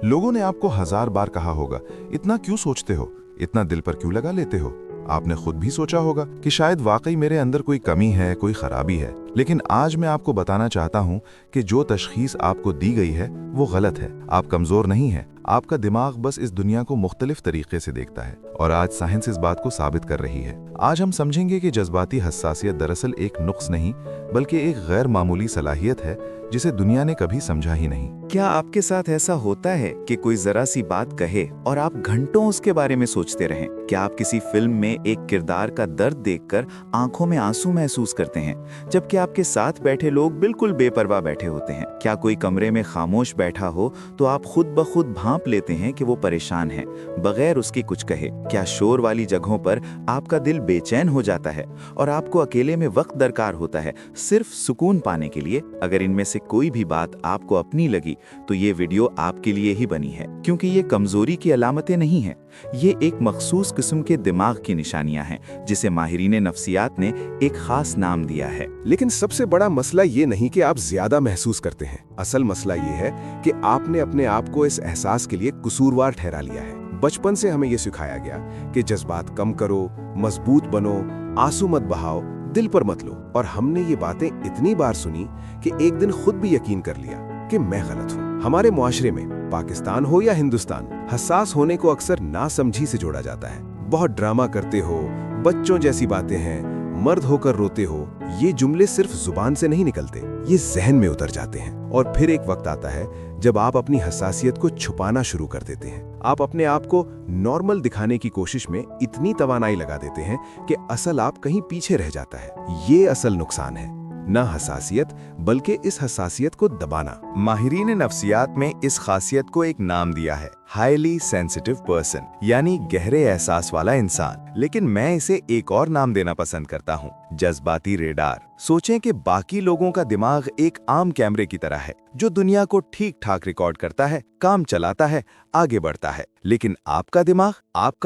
लोगों ने आपको 1000 बार कहा होगा, इतना क्यों सोचते हो, इतना दिल पर क्यों लगा लेते हो। आपने खुद भी सोचा होगा कि शायद वाकई मेरे अंदर कोई कमी है, कोई खराबी है। लेकिन आज मैं आपको बताना चाहता हूं कि जो तशखीस आपको दी गई है वो गलत है। आप कमजोर नहीं हैं, आपका दिमाग बस इस दुनिया को मुख्तलिफ तरीके से देखता है और आज साइंस इस बात को साबित कर रही है। आज हम समझेंगे कि जज्बाती हसासियत दरअसल एक नुक्स नहीं बल्कि एक गैर मामूली सलाहियत है जिसे दुनिया ने कभी समझा ही नहीं। क्या आपके साथ ऐसा होता है कि कोई जरा सी बात कहे और आप घंटों उसके बारे में सोचते रहें? क्या आप किसी फिल्म में एक किरदार का दर्द देखकर आंखों में आंसू महसूस करते हैं, जबकि आपके साथ बैठे लोग बिल्कुल बेपरवाह बैठे होते हैं? क्या कोई कमरे में खामोश बैठा हो तो आप खुद ब खुद भांप लेते हैं कि वो परेशान है, बगैर उसके कुछ कहे? क्या शोर वाली जगहों पर आपका दिल बेचैन हो जाता है और आपको अकेले में वक्त दरकार होता है सिर्फ सुकून पाने के लिए? अगर इनमें से कोई भी बात आपको अपनी लगी तो ये वीडियो आपके लिए ही बनी है, क्योंकि ये कमजोरी की अलामतें नहीं हैं। ये एक मखसूस किस्म के दिमाग की निशानियां हैं जिसे माहिरीन नफ्सियात ने एक खास नाम दिया है। लेकिन सबसे बड़ा मसला ये नहीं कि आप ज्यादा महसूस करते हैं, असल मसला ये है कि आपने अपने आप को इस एहसास के लिए कसूरवार ठहरा लिया है। बचपन से हमें ये सिखाया गया कि जज्बात कम करो, मजबूत बनो, आंसू मत बहाओ, दिल पर मत लो। और हमने ये बातें इतनी बार सुनी कि एक दिन खुद भी यकीन कर लिया कि मैं गलत हूँ। हमारे मुआशरे में, पाकिस्तान हो या हिंदुस्तान, हसास होने को अक्सर नासमझी से जोड़ा जाता है। बहुत ड्रामा करते हो, बच्चों जैसी बातें हैं, मर्द होकर रोते हो, ये जुमले सिर्फ जुबान से नहीं निकलते, ये जहन में उतर जाते हैं। और फिर एक वक्त आता है जब आप अपनी हसासियत को छुपाना शुरू कर देते हैं। आप अपने आप को नॉर्मल दिखाने की कोशिश में इतनी तवानाई लगा देते हैं कि असल आप कहीं पीछे रह जाता है। ये असल नुकसान है, ना हसासियत बल्कि इस हसासियत को दबाना। माहिरीन नफ्सियात में इस खासियत को एक नाम दिया है, हाईली सेंसिटिव पर्सन, यानी गहरे एहसास वाला इंसान। लेकिन मैं इसे एक और नाम देना पसंद करता हूँ, जज्बाती रेडार। सोचें कि बाकी लोगों का दिमाग एक आम कैमरे की तरह है जो दुनिया को ठीक ठाक रिकॉर्ड करता है, काम चलाता है, आगे बढ़ता है। लेकिन आपका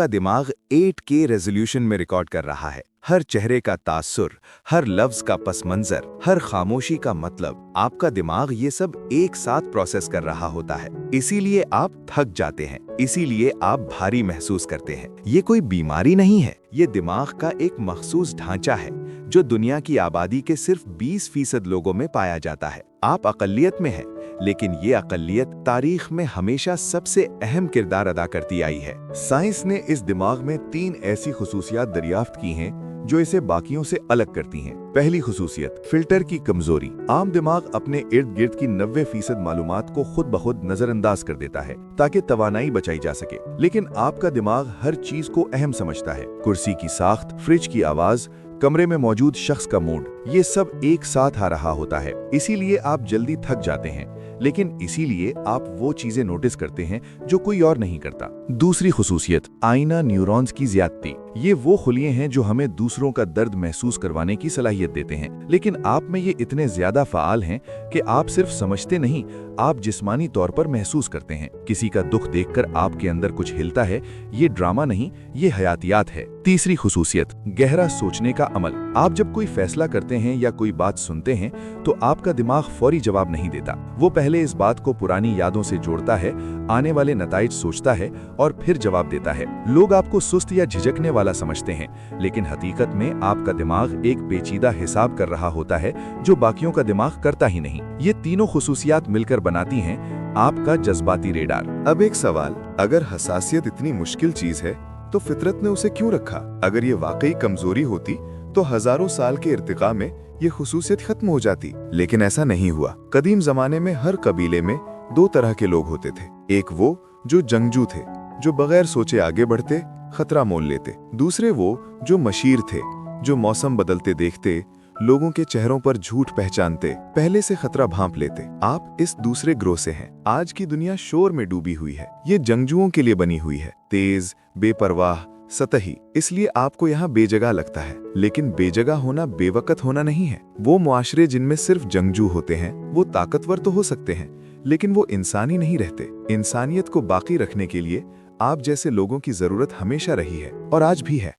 दिमाग 8K रेजोल्यूशन में रिकॉर्ड कर रहा है। हर चेहरे का तासुर, हर लफ्ज का पस मंजर, हर खामोशी का मतलब, आपका दिमाग ये सब एक साथ प्रोसेस कर रहा होता है। इसीलिए आप थक जाते हैं, इसीलिए आप भारी महसूस करते हैं। ये कोई बीमारी नहीं है, ये दिमाग का एक मखसूस ढांचा है जो दुनिया की आबादी के सिर्फ 20% लोगों में पाया जाता है। आप अकलियत में हैं, लेकिन ये अकलियत तारीख में हमेशा सबसे अहम किरदार अदा करती आई है। साइंस ने इस दिमाग में 3 ऐसी खुसूसियात दरियाफ्त की हैं जो इसे बाकियों से अलग करती हैं। पहली खुसूसियत, फिल्टर की कमजोरी। आम दिमाग अपने इर्द गिर्द की 90% मालूमात को खुद ब खुद नजरअंदाज कर देता है ताकि तवानाई बचाई जा सके। लेकिन आपका दिमाग हर चीज को अहम समझता है। कुर्सी की साख्त, फ्रिज की आवाज, कमरे में मौजूद शख्स का मूड, ये सब एक साथ आ रहा होता है। इसीलिए आप जल्दी थक जाते हैं, लेकिन इसीलिए आप वो चीजें नोटिस करते हैं जो कोई और नहीं करता। दूसरी खुसूसियत, आईना न्यूरॉन्स की ज्यादती। ये वो खुलिये हैं जो हमें दूसरों का दर्द महसूस करवाने की सलाहियत देते हैं, लेकिन आप में ये इतने ज्यादा फाल हैं कि आप सिर्फ समझते नहीं, आप जिस्मानी तौर पर महसूस करते हैं। किसी का दुख देखकर आपके अंदर कुछ हिलता है, ये ड्रामा नहीं, ये हयातियात है। तीसरी खुसूसियत, गहरा सोचने का अमल। आप जब कोई फैसला करते हैं या कोई बात सुनते हैं तो आपका दिमाग फौरी जवाब नहीं देता। वो पहले इस बात को पुरानी यादों से जोड़ता है, आने वाले नताइज सोचता है और फिर जवाब देता है। लोग आपको सुस्त या झिझकने वाला समझते हैं, लेकिन हकीकत में आपका दिमाग एक पेचीदा हिसाब कर रहा होता है जो बाकियों का दिमाग करता ही नहीं। ये तीनों खुसूसियात मिलकर बनाती हैं आपका जज्बाती रेडार। अब एक सवाल, अगर हसासियत इतनी मुश्किल चीज है तो फितरत ने उसे क्यों रखा? अगर ये वाकई कमजोरी होती तो हजारों साल के इर्तिका में ये खुसूसियत खत्म हो जाती। लेकिन ऐसा नहीं हुआ। कदीम जमाने में हर कबीले में 2 तरह के लोग होते थे। एक वो जो जंगजू थे, जो बगैर सोचे आगे बढ़ते, खतरा मोल लेते। दूसरे वो जो मशीर थे, जो मौसम बदलते देखते, लोगों के चेहरों पर झूठ पहचानते, पहले से खतरा भांप लेते। आप इस दूसरे ग्रोह से हैं। आज की दुनिया शोर में डूबी हुई है। ये जंगजुओं के लिए बनी हुई है, तेज, बेपरवाह, सतही। इसलिए आपको यहाँ बेजगह लगता है, लेकिन बेजगह होना बेवकत होना नहीं है। वो मुआशरे जिनमें सिर्फ जंगजू होते हैं वो ताकतवर तो हो सकते हैं, लेकिन वो इंसानी नहीं रहते। इंसानियत को बाकी रखने के लिए आप जैसे लोगों की जरूरत हमेशा रही है और आज भी है।